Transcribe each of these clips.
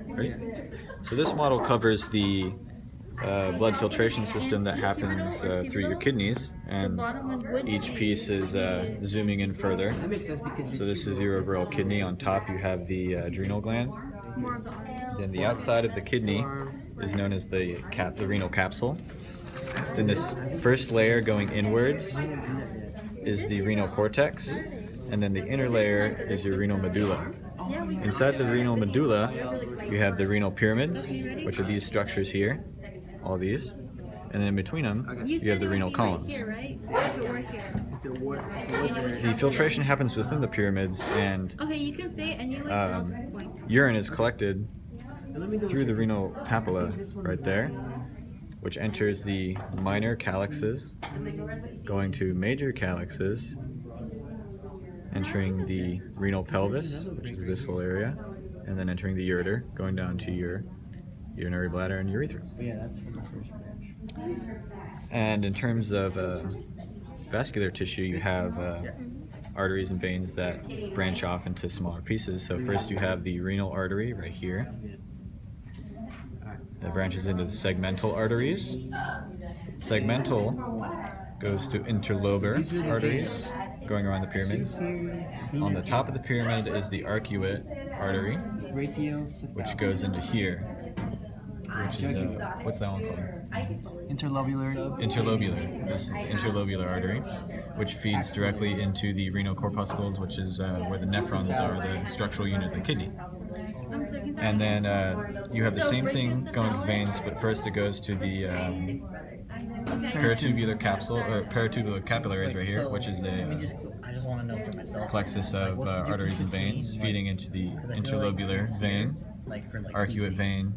Right? So this model covers the blood filtration system that happens through your kidneys, and each piece is zooming in further. So this is your overall kidney. On top you have the adrenal gland. Then the outside of the kidney is known as the renal capsule. Then this first layer going inwards is the renal cortex, and then the inner layer is your renal medulla. Inside the renal medulla, you have the renal pyramids, which are these structures here, all these, and then in between them, you have the renal columns. The filtration happens within the pyramids, and urine is collected through the renal papilla right there, which enters the minor calyxes, going to major calyxes, entering the renal pelvis, which is this whole area, and then entering the ureter, going down to your urinary bladder and urethra. Yeah, that's from the first branch. And in terms of vascular tissue, you have arteries and veins that branch off into smaller pieces. So first you have the renal artery right here that branches into the segmental arteries. Segmental goes to interlobar arteries going around the pyramids. On the top of the pyramid is the arcuate artery, which goes into here, which is, what's that one called? Interlobular. Interlobular. This is the interlobular artery, which feeds directly into the renal corpuscles, which is where the nephrons are, the structural unit of the kidney. And then you have the same thing going to veins, but first it goes to the peritubular capsule, or peritubular capillaries right here, which is I just want to know for myself. Plexus of arteries and veins feeding into the interlobular vein, arcuate vein,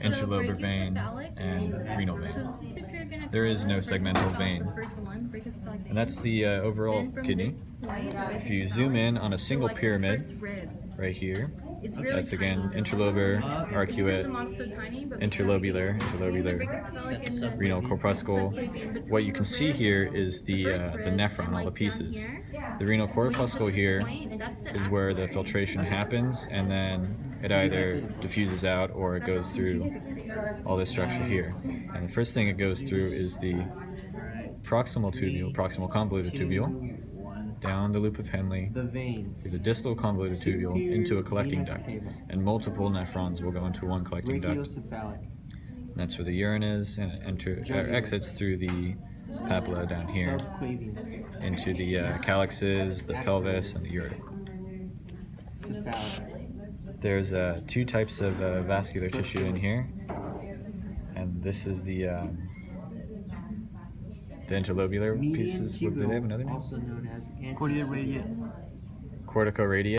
interlobar vein, and renal vein. There is no segmental vein. And that's the overall kidney. If you zoom in on a single pyramid right here, that's again interlobar, arcuate, interlobular, renal corpuscle. What you can see here is the nephron, all the pieces. The renal corpuscle here is where the filtration happens, and then it either diffuses out or it goes through all this structure here. And the first thing it goes through is the proximal tubule, proximal convoluted tubule, down the loop of Henle, through the distal convoluted tubule into a collecting duct, and multiple nephrons will go into one collecting duct. And that's where the urine is, and it exits through the papilla down here into the calyxes, the pelvis, and the ureter. There's two types of vascular tissue in here, and this is the interlobular pieces. Do they have another name? Also known as corticoradiate. Corticoradiate.